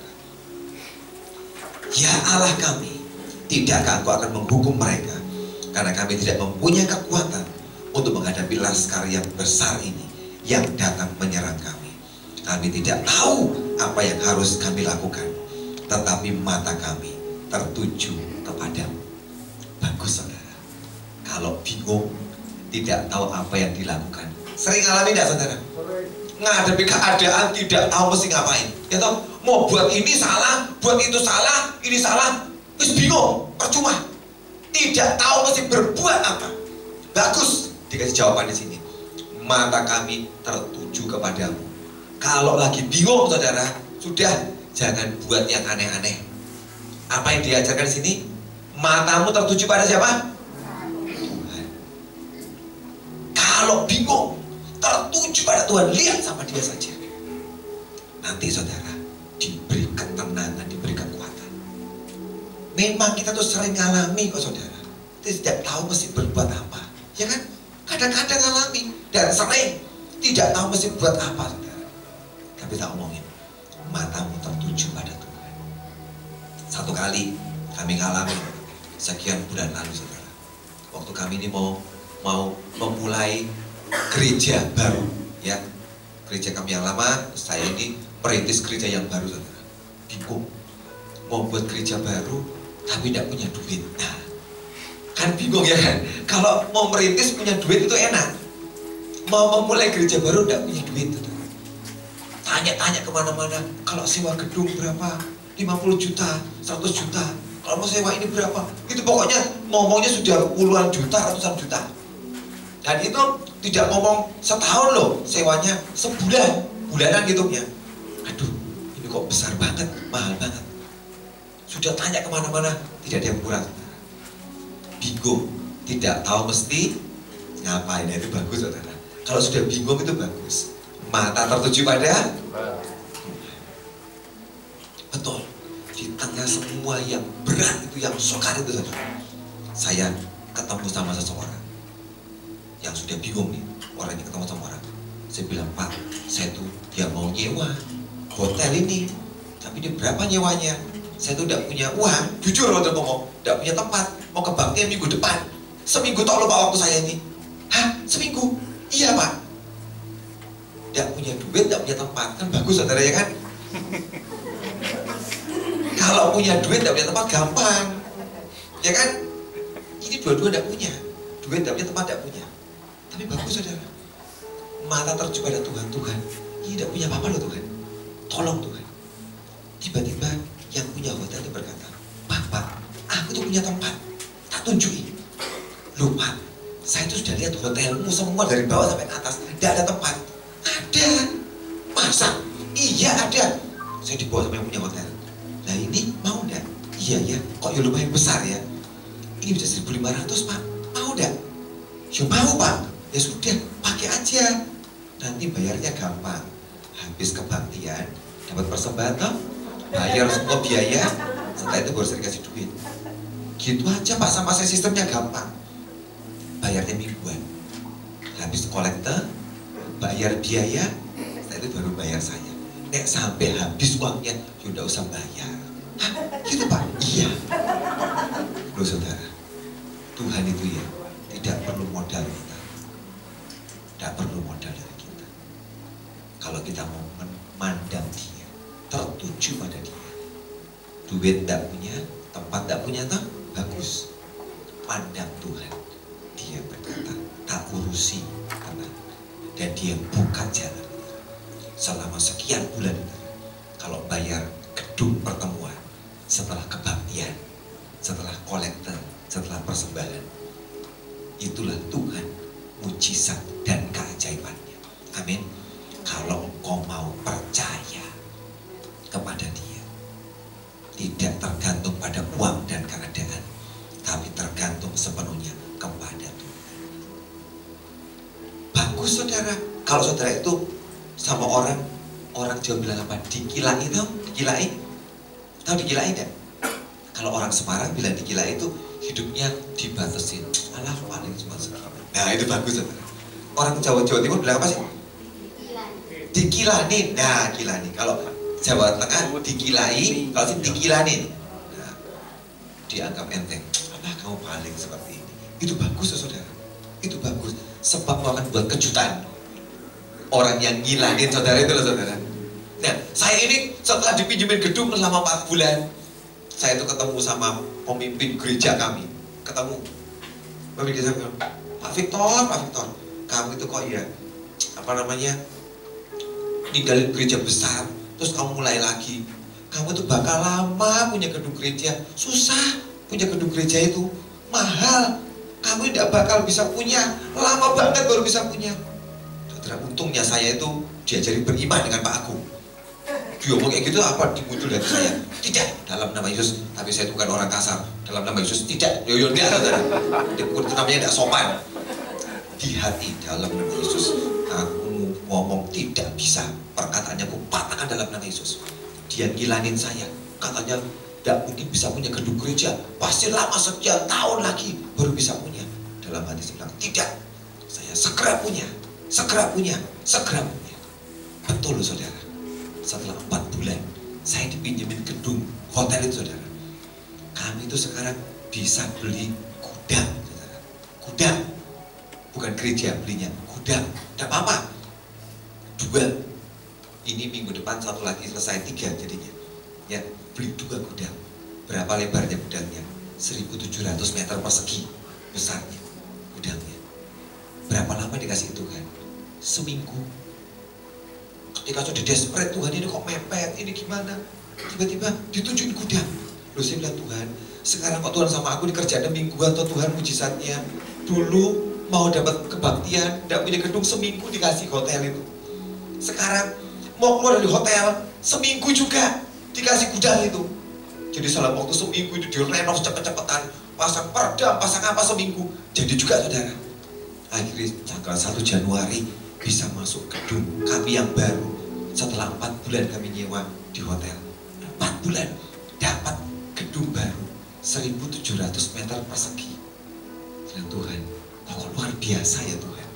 S1: Ya Allah kami, tidakkah Engkau akan menghukum mereka, karena kami tidak mempunyai kekuatan untuk menghadapi laskar yang besar ini yang datang menyerang kami. Kami tidak tahu apa yang harus kami lakukan, tetapi mata kami tertuju kepadamu. Bagus, saudara. Kalau bingung, tidak tahu apa yang dilakukan. Sering alami tidak, saudara? Ngadepi keadaan tidak tahu mesti ngapain. Ya toh, mau buat ini salah, buat itu salah, ini salah, terus bingung, percuma. Tidak tahu mesti berbuat apa. Bagus, dikasih jawaban di sini. Mata kami tertuju tertuju kepadamu. Kalau lagi bingung saudara, sudah jangan buat yang aneh-aneh. Apa yang diajarkan di sini? Matamu tertuju pada siapa? Tuhan. Kalau bingung, tertuju pada Tuhan, lihat sama dia saja. Nanti saudara diberi ketenangan, diberi kekuatan. Memang kita tuh sering ngalami kok saudara. Kita tidak tahu mesti berbuat apa, ya kan? Kadang-kadang ngalami dan sering tidak tahu mesti buat apa saudara. Tapi tak omongin, matamu tertuju pada Tuhan. Satu kali kami ngalami sekian bulan lalu saudara. Waktu kami ini mau memulai gereja baru, ya. Gereja kami yang lama, saya ini merintis gereja yang baru saudara. Bingung mau buat gereja baru tapi tidak punya duit. Nah, kan bingung ya kan? Kalau mau merintis punya duit itu enak. Mau memulai gereja baru tidak punya duit saudara. Tanya-tanya kemana-mana, kalau sewa gedung berapa? 50 juta, 100 juta. Kalau mau sewa ini berapa? Itu pokoknya ngomongnya sudah puluhan juta, ratusan juta. Dan itu tidak ngomong setahun loh, sewanya sebulan, bulanan hitungnya. Aduh, ini kok besar banget, mahal banget. Sudah tanya kemana-mana, tidak ada yang kurang. Bingung, tidak tahu mesti ngapain. Itu bagus saudara. Kalau sudah bingung itu bagus. Mata tertuju pada betul. Di tengah semua yang berat itu, yang sukar itu saudara, saya ketemu sama seseorang yang sudah bingung nih. Orangnya ketemu sama orang, saya bilang, Pak, saya tuh dia mau nyewa hotel ini, tapi dia berapa nyewanya? Saya tuh tidak punya uang, jujur waktu ngomong, tidak punya tempat, mau kebaktian minggu depan. Seminggu tak lupa waktu saya ini. Hah? Seminggu? Iya Pak. Tidak punya duit, tidak punya tempat, kan bagus saudara ya kan? Kalau punya duit, tidak punya tempat gampang, ya kan? Ini dua-dua tidak punya, duit tidak punya tempat, tidak punya. Tapi bagus saudara, mata tertuju pada Tuhan. Tuhan, ini tidak punya apa-apa loh Tuhan, tolong Tuhan. Tiba-tiba yang punya hotel itu berkata, Pak, aku tuh punya tempat, tak tunjukin. Loh Pak, saya tuh sudah lihat hotelmu semua dari bawah sampai atas, tidak ada tempat. Ada, masa? Iya ada. Saya dibawa sama yang punya hotel. Nah ini mau enggak? Iya ya, kok ya lumayan besar ya. Ini bisa 1.500 Pak, mau enggak? Ya mau Pak. Ya sudah, pakai aja. Nanti bayarnya gampang. Habis kebaktian, dapat persembahan toh, bayar semua biaya, setelah itu baru saya dikasih duit. Gitu aja Pak, sama saya sistemnya gampang. Bayarnya mingguan. Habis kolektor, bayar biaya, setelah itu baru bayar saya. Nek sampai habis uangnya, ya udah usah bayar. Hah? Gitu Pak? Iya. Loh saudara, Tuhan itu ya tidak perlu modal kita. Tidak perlu modal dari kita. Kalau kita mau memandang dia, tertuju pada dia. Duit tidak punya, tempat tidak punya, tak bagus. Pandang Tuhan. Dia berkata, tak urusi, tenang. Dan dia buka jalan selama sekian bulan. Kalau bayar gedung pertemuan, setelah kebaktian, setelah kolektor, setelah persembahan, itulah Tuhan, mujizat dan keajaibannya. Amin. Kalau engkau mau percaya kepada dia, tidak tergantung pada uang dan keadaan, tapi tergantung sepenuhnya kepada Tuhan. Bagus saudara. Kalau saudara itu sama orang Jawa bilang apa? Dikilai itu, dikilai. Tahu dikilai enggak? Kalau orang Semarang bilang dikilai itu hidupnya dibatasin. Alah paling cuma segala. Nah itu bagus saudara. Orang Jawa Timur bilang apa sih? Dikilanin. Nah kilani. Kalau Jawa Tengah dikilai, kalau sih dikilanin. Nah, dianggap enteng. Apa kamu paling seperti ini? Itu bagus saudara. Itu bagus. Sebab akan buat kejutan. Orang yang ngilanin saudara itu loh saudara. Nah saya ini setelah dipinjemin gedung selama 4 bulan, saya itu ketemu sama pemimpin gereja kami. Ketemu pemimpin gereja kami, Pak Victor, kamu itu kok ya apa namanya ninggalin gereja besar, terus kamu mulai lagi. Kamu tuh bakal lama punya gedung gereja. Susah punya gedung gereja itu, mahal. Kamu tidak bakal bisa punya, lama banget baru bisa punya. Saudara, untungnya saya itu diajari beriman dengan Pak Agung. Dia ngomong kayak gitu apa muncul dari saya? Tidak, dalam nama Yesus. Tapi saya itu bukan orang kasar. Dalam nama Yesus tidak. Yo dia ada. Itu namanya tidak sopan. Di hati dalam nama Yesus. Aku ngomong tidak bisa. Perkataannya aku patahkan dalam nama Yesus. Dia ngilangin saya. Katanya tidak mungkin bisa punya gedung gereja. Pasti lama sekian tahun lagi baru bisa punya. Dalam hati saya bilang tidak. Saya segera punya. Segera punya. Segera punya. Betul saudara. Setelah 4 bulan saya dipinjemin gedung hotel itu saudara. Kami itu sekarang bisa beli gudang saudara. Gudang, bukan gereja belinya, gudang. Tidak apa-apa. 2. Ini minggu depan 1 lagi selesai 3 jadinya. Ya, beli 2 gudang. Berapa lebarnya gudangnya? 1.700 meter persegi besarnya gudangnya. Berapa lama dikasih Tuhan? Seminggu. Ketika sudah desperate, Tuhan ini kok mepet, ini gimana? Tiba-tiba ditunjukin gudang. Loh saya bilang, Tuhan, sekarang kok Tuhan sama aku dikerjain mingguan atau Tuhan mujizatnya. Dulu mau dapat kebaktian, tidak punya gedung, seminggu dikasih hotel itu. Sekarang mau keluar dari hotel, seminggu juga dikasih gudang itu. Jadi dalam waktu seminggu itu direnov cepet-cepetan, pasang perdam, pasang apa seminggu. Jadi juga saudara, akhirnya tanggal 1 Januari bisa masuk gedung kami yang baru. Setelah 4 bulan kami nyewa di hotel, 4 bulan dapat gedung baru 1.700 meter persegi. Dan Tuhan, kok luar biasa ya Tuhan.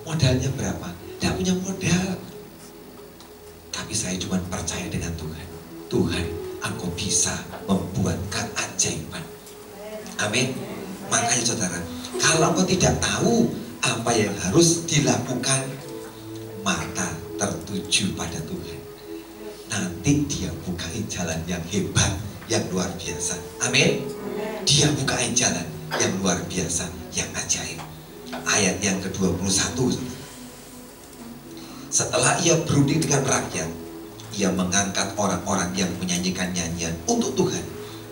S1: Modalnya berapa? Tidak punya modal. Tapi saya cuma percaya dengan Tuhan. Tuhan, Engkau bisa membuat keajaiban. Amin. Makanya saudara, kalau engkau tidak tahu apa yang harus dilakukan, mata tertuju pada Tuhan. Nanti dia bukain jalan yang hebat, yang luar biasa. Amin. Dia bukain jalan yang luar biasa, yang ajaib. Ayat yang ke-21. Setelah ia berunding dengan rakyat, ia mengangkat orang-orang yang menyanyikan nyanyian untuk Tuhan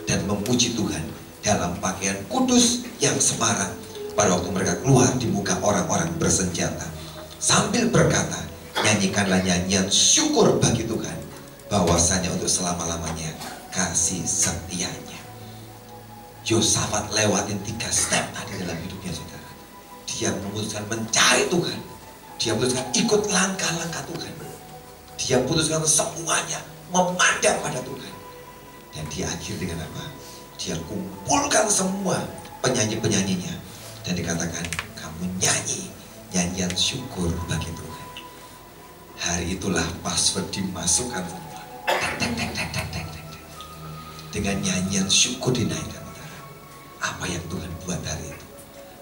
S1: dan memuji Tuhan dalam pakaian kudus yang semarak pada waktu mereka keluar di muka orang-orang bersenjata, sambil berkata, nyanyikanlah nyanyian syukur bagi Tuhan, bahwasanya untuk selama-lamanya kasih setianya. Yosafat lewatin 3 step tadi dalam hidupnya saudara. Dia memutuskan mencari Tuhan. Dia memutuskan ikut langkah-langkah Tuhan. Dia memutuskan semuanya memandang pada Tuhan. Dan dia akhir dengan apa? Dia kumpulkan semua penyanyi-penyanyinya dan dikatakan, kamu nyanyi nyanyian syukur bagi Tuhan. Hari itulah password dimasukkan semua. Dengan nyanyian syukur dinaikkan. Apa yang Tuhan buat hari itu,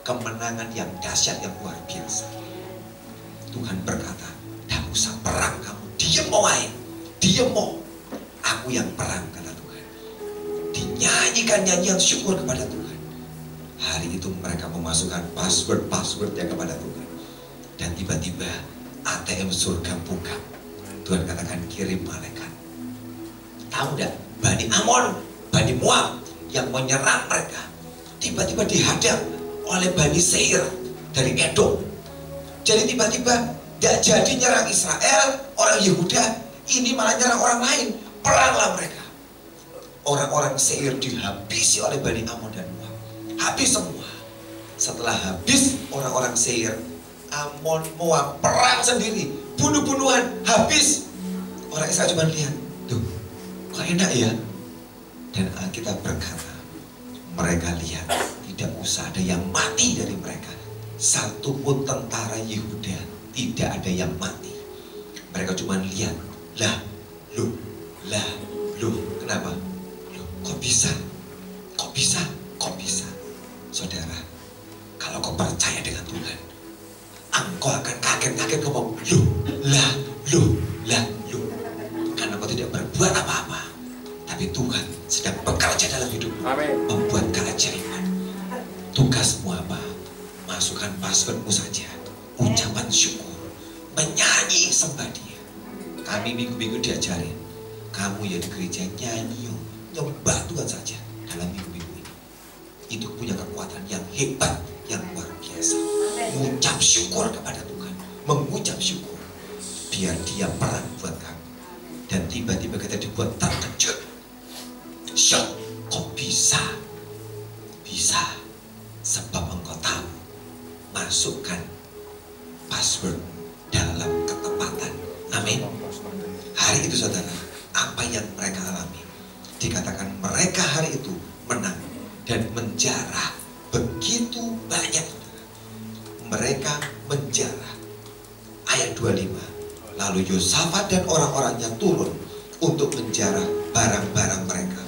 S1: kemenangan yang dahsyat, yang luar biasa. Tuhan berkata, tidak usah perang kamu, diem mau aja, diem mau, aku yang perang, kata Tuhan. Dinyanyikan nyanyian syukur kepada Tuhan. Hari itu mereka memasukkan password-passwordnya kepada Tuhan. Dan tiba-tiba ATM surga buka. Tuhan katakan, kirim malaikat. Tahu tidak, Bani Amon, Bani Moab yang menyerang mereka, tiba-tiba dihadang oleh Bani Seir dari Edom. Jadi tiba-tiba tidak jadi nyerang Israel, orang Yehuda, ini malah nyerang orang lain. Peranglah mereka. Orang-orang Seir dihabisi oleh Bani Amon dan Moab. Habis semua. Setelah habis orang-orang Seir, Amon, Moab perang sendiri, bunuh-bunuhan, habis. Orang Israel cuma lihat, tuh, kok enak ya? Dan Alkitab berkata, mereka lihat tidak usah ada yang mati dari mereka. Satu pun tentara Yehuda tidak ada yang mati. Mereka cuma lihat, lah, kenapa? Loh, kok bisa? Kok bisa? Kok bisa? Saudara, kalau kau percaya dengan Tuhan, engkau akan kaget-kaget ngomong, loh. Karena kau tidak berbuat apa-apa, tapi Tuhan sedang bekerja dalam hidupmu, membuat keajaiban. Tugasmu apa? Masukkan passwordmu saja, ucapan syukur, menyanyi sembah Dia. Kami minggu-minggu diajarin, kamu ya di gereja nyanyi, nyembah Tuhan saja dalam minggu-minggu ini. Itu punya kekuatan yang hebat, yang luar biasa. Mengucap syukur kepada Tuhan, mengucap syukur. biar dia perang buat kamu. Dan tiba-tiba kita dibuat terkejut. Shock, kok bisa? Bisa, sebab engkau tahu masukkan password dalam ketepatan. Amin. Hari itu saudara, apa yang mereka alami? Dikatakan mereka hari itu menang dan menjarah begitu banyak. Mereka menjarah. Ayat 25. Lalu Yosafat dan orang-orangnya turun untuk menjarah barang-barang mereka.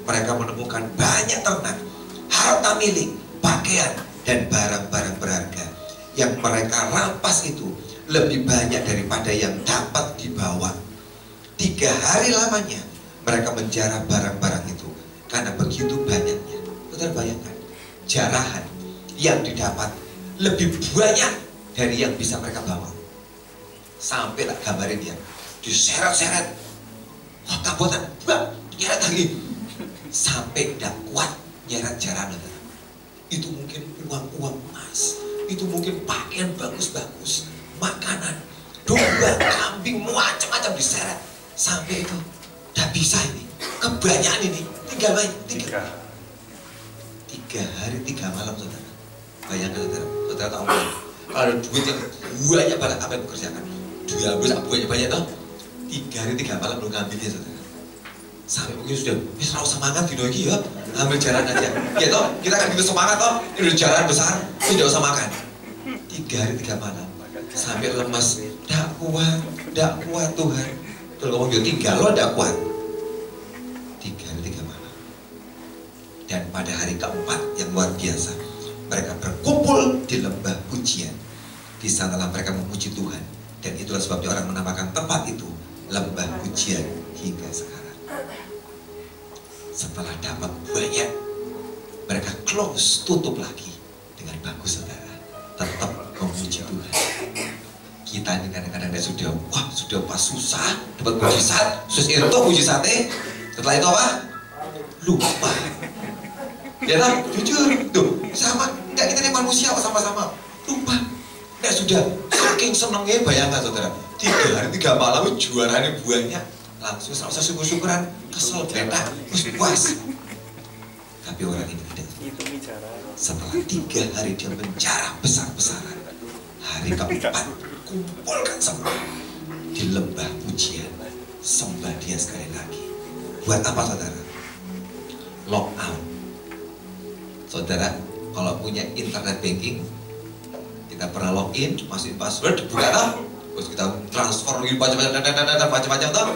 S1: Mereka menemukan banyak ternak, harta milik, pakaian, dan barang-barang berharga. Yang mereka rampas itu lebih banyak daripada yang dapat dibawa. 3 hari lamanya mereka menjarah barang-barang itu karena begitu banyaknya. Saudara bayangkan, jarahan yang didapat lebih banyak dari yang bisa mereka bawa. Sampai tak gambarin dia diseret-seret, otak-otak, nyeret lagi, sampai tidak kuat nyeret jarahan. Itu mungkin uang-uang emas, itu mungkin pakaian bagus-bagus, makanan, domba, kambing, macam-macam diseret. Sampai itu udah bisa ini, kebanyakan ini. 3 hari 3 malam saudara. Bayangkan saudara tahu kalau ada duit yang banyak banget apa yang bekerjakan, diambil banyak-banyak toh. 3 hari 3 malam belum ngambilnya saudara. Sampai mungkin sudah terlalu semangat di lagi ya, ambil jarahan aja. Ya toh, kita kan gitu semangat toh, ini udah jarahan besar, tidak usah makan. 3 hari 3 malam, sampai lemas, tidak kuat Tuhan. Kalau ngomong dia tinggal lo tidak kuat. 3 hari 3 malam. Dan pada hari keempat yang luar biasa, mereka berkumpul di lembah pujian. Di sanalah mereka memuji Tuhan. Dan itulah sebabnya orang menamakan tempat itu lembah pujian hingga sekarang. Setelah dapat banyak, mereka close, tutup lagi dengan bagus saudara. Tetap memuji Tuhan. Kita ini kadang-kadang sudah pas susah dapat mujizat, terus itu mujizatnya, setelah itu apa? Lupa. Ya lah, jujur tuh sama. Enggak, kita ini manusia sama-sama lupa. Enggak, sudah saking senengnya, bayangkan saudara, 3 hari 3 malam juaranya buahnya langsung serasa syukur-syukuran, kesel beda, terus puas. Tapi orang ini tidak. Setelah 3 hari dia menjarah besar-besaran, hari keempat kumpulkan semua di lembah pujian, sembah dia sekali lagi. Buat apa saudara? Logout. Saudara kalau punya internet banking, kita pernah login, masukin password, buka toh, terus kita transfer macam-macam toh.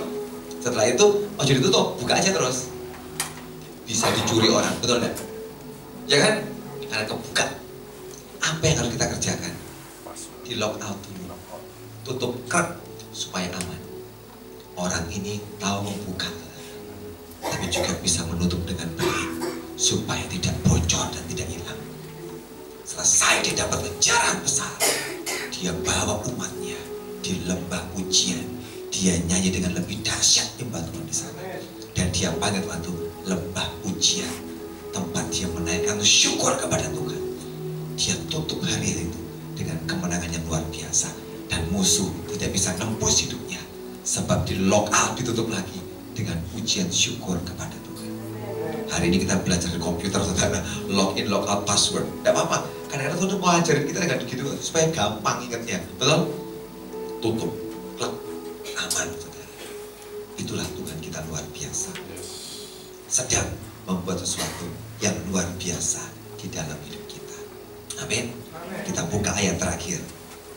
S1: Setelah itu jadi ditutup, buka aja terus. Bisa dicuri orang, betul enggak? Ya kan? Karena kebuka. Apa yang harus kita kerjakan? Di logout dulu, tutup krek supaya aman. Orang ini tahu membuka, tapi juga bisa menutup dengan baik supaya tidak bocor dan tidak hilang. Selesai dia dapat penjarahan besar, dia bawa umatnya di lembah pujian. Dia nyanyi dengan lebih dahsyat nyembah Tuhan di sana, dan dia panggil Tuhan itu lembah pujian, tempat dia menaikkan syukur kepada Tuhan. Dia tutup hari itu dengan kemenangan yang luar biasa, dan musuh tidak bisa nembus hidupnya, sebab di logout, ditutup lagi dengan pujian syukur kepada Tuhan. Hari ini kita belajar di komputer saudara, login, logout, password, tidak apa-apa. Kadang-kadang Tuhan mau ajarin kita dengan begitu supaya gampang ingatnya, betul? Tutup, klek, aman saudara. Itulah Tuhan kita luar biasa, sedang membuat sesuatu yang luar biasa di dalam hidup kita. Amin. Kita buka ayat terakhir,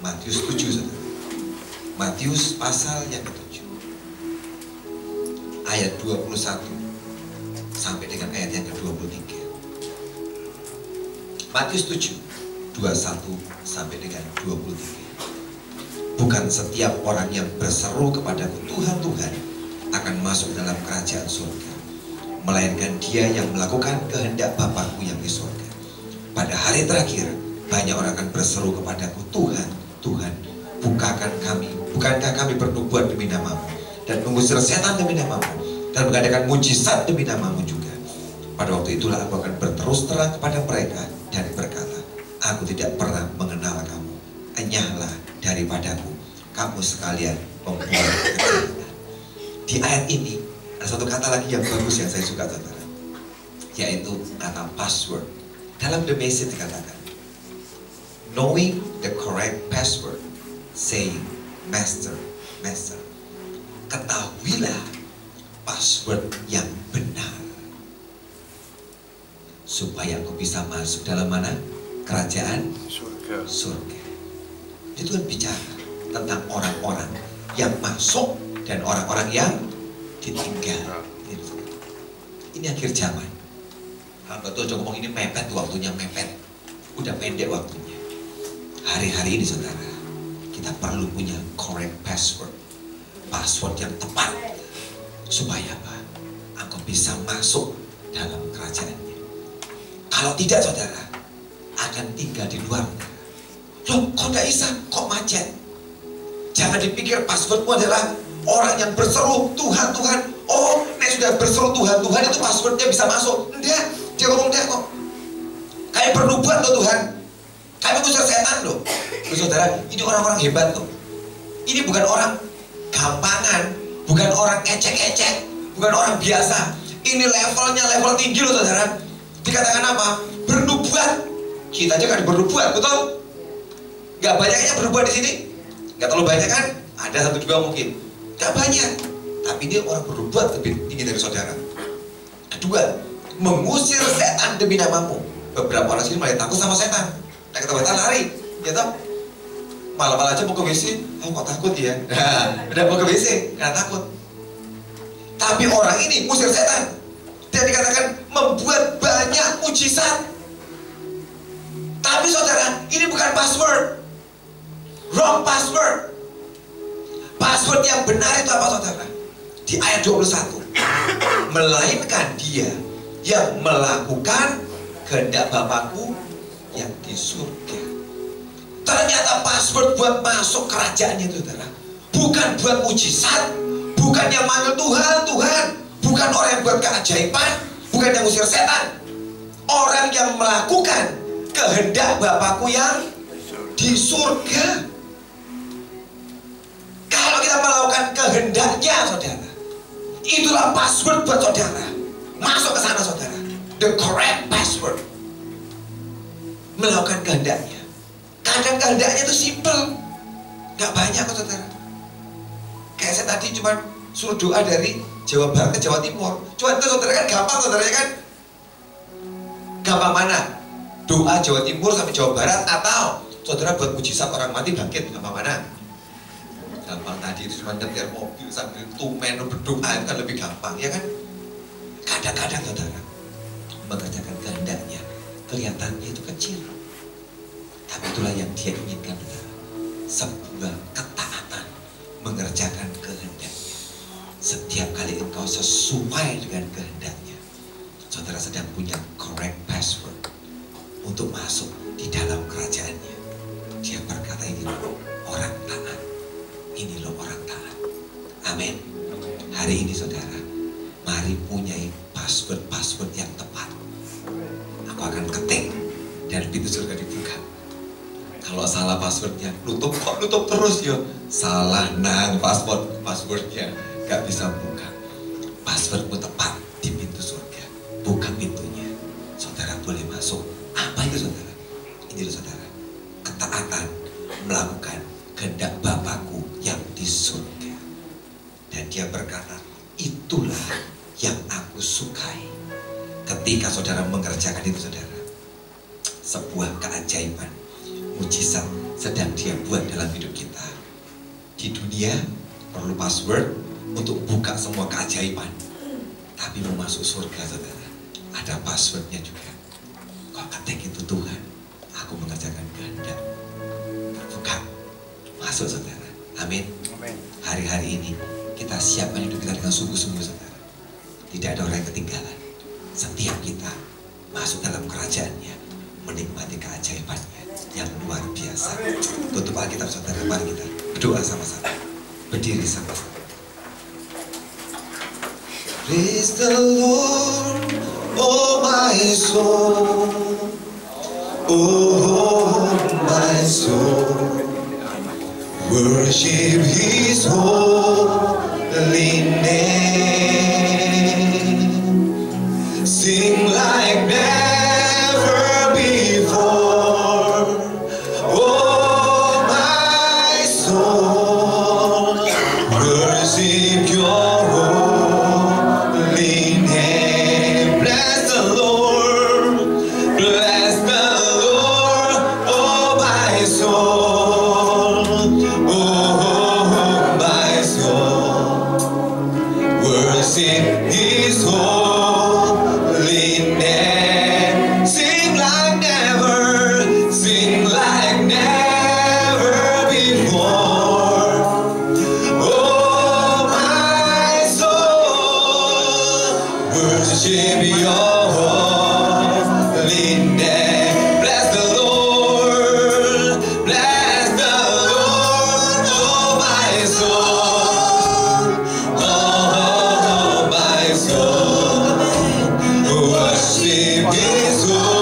S1: Matius 7 saudara. Matius pasal yang ke-7 ayat 21 sampai dengan ayat yang ke-23. Matius 7 21 sampai dengan 23. Bukan setiap orang yang berseru kepadaku Tuhan, Tuhan akan masuk dalam kerajaan surga, melainkan dia yang melakukan kehendak Bapakku yang di surga. Pada hari terakhir banyak orang akan berseru kepadaku, Tuhan, Tuhan, bukankah kami bernubuat demi namamu, dan mengusir setan demi namamu, dan mengadakan mujizat demi namamu juga. Pada waktu itulah aku akan berterus terang kepada mereka dan berkata, aku tidak pernah mengenal kamu, enyahlah daripadaku, kamu sekalian membuat kejahatan. Di ayat ini ada satu kata lagi yang bagus yang saya suka, saudara, yaitu kata password. Dalam The Message dikatakan, knowing the correct password, saying master, master. Ketahuilah password yang benar, supaya engkau bisa masuk dalam mana? Kerajaan surga. Itu kan bicara tentang orang-orang yang masuk dan orang-orang yang ditinggal. Ini akhir zaman. Kalau betul coba ngomong ini mepet, waktunya mepet. Udah pendek waktunya. Hari-hari ini saudara, kita perlu punya correct password. Password yang tepat. Supaya apa? Engkau bisa masuk dalam kerajaannya. Kalau tidak saudara, akan tinggal di luar. Loh, kok gak bisa? Kok macet? Jangan dipikir passwordmu adalah orang yang berseru Tuhan, Tuhan. Oh, nek sudah berseru Tuhan, Tuhan itu passwordnya bisa masuk. Enggak, dia ngomong dia kok. Kami bernubuat loh Tuhan. Kami ngusir setan loh. Loh saudara, ini orang-orang hebat loh. Ini bukan orang gampangan, bukan orang ecek-ecek, bukan orang biasa. Ini levelnya level tinggi loh saudara. Dikatakan apa? Bernubuat. Kita aja kan bernubuat, betul? Gak banyaknya bernubuat di sini. Gak terlalu banyak kan? Ada satu dua mungkin. Gak banyak. Tapi dia orang bernubuat lebih tinggi dari saudara. Kedua, mengusir setan demi namamu. Beberapa orang sini malah takut sama setan. Nah, ketakutan lari, ya toh? Malam-malam aja mau ke WC, oh kok takut ya? Nah, udah mau ke WC, karena takut. Tapi orang ini ngusir setan. Dia dikatakan membuat banyak mujizat. Tapi saudara, ini bukan password. Wrong password. Password yang benar itu apa saudara? Di ayat 21. Melainkan dia yang melakukan kehendak Bapakku yang di surga. Ternyata password buat masuk kerajaannya itu saudara, bukan buat mujizat, bukan yang manggil Tuhan, Tuhan, bukan orang yang buat keajaiban, bukan yang usir setan. Orang yang melakukan kehendak Bapakku yang di surga. Kalau kita melakukan kehendaknya saudara, itulah password buat saudara. Masuk ke sana saudara. The correct password. Melakukan kehendaknya. Kadang kehendaknya itu simple, gak banyak kok saudara. Kayak saya tadi cuma suruh doa dari Jawa Barat ke Jawa Timur. Cuma itu saudara kan gampang saudara ya kan. Gampang mana? Doa Jawa Timur sampai Jawa Barat, atau saudara buat mujizat orang mati bangkit, gampang mana? Gampang tadi itu cuma nyetir mobil sambil tumen berdoa, itu kan lebih gampang ya kan. Kadang-kadang saudara mengerjakan kehendaknya kelihatannya itu kecil, tapi itulah yang dia inginkan saudara. Sebuah ketaatan mengerjakan kehendaknya. Setiap kali engkau sesuai dengan kehendaknya, saudara sedang punya correct password untuk masuk di dalam kerajaannya. Dia berkata, ini loh orang taat, ini loh orang taat. Amin. Hari ini saudara, mari punyai password-password yang tepat. Aku akan ketik dan pintu surga dibuka. Kalau salah passwordnya, nutup kok nutup terus yo. Salah nang passwordnya, gak bisa buka. Passwordmu tepat di pintu surga, buka pintunya, saudara boleh masuk. Apa itu saudara? Ini loh saudara, ketaatan melakukan kehendak Bapakku yang di surga. Dan dia berkata, itulah yang aku sukai. Ketika saudara mengerjakan itu saudara, sebuah keajaiban, mujizat sedang dia buat dalam hidup kita. Di dunia perlu password untuk buka semua keajaiban, tapi mau masuk surga saudara, ada passwordnya juga. Kau ketik itu, Tuhan, aku mengerjakan kehendak, terbuka, masuk saudara. Amin. Hari-hari ini kita siapkan hidup kita dengan sungguh-sungguh saudara. Tidak ada orang yang ketinggalan. Setiap kita masuk dalam kerajaannya, menikmati keajaibannya yang luar biasa. Tutup Alkitab saudara, mari kita berdoa sama-sama. Berdiri sama-sama. Praise the Lord, oh my soul, oh my soul, Worship His holy name. Sing like never before. Oh, my soul, worship Your holy name. Bless the Lord, bless the Lord, oh my soul, oh my soul, worship His holy name. Sing like never before. Oh my soul, worship Your holy name. Bless the Lord, bless the Lord, oh my soul, oh my soul, worship His holy name.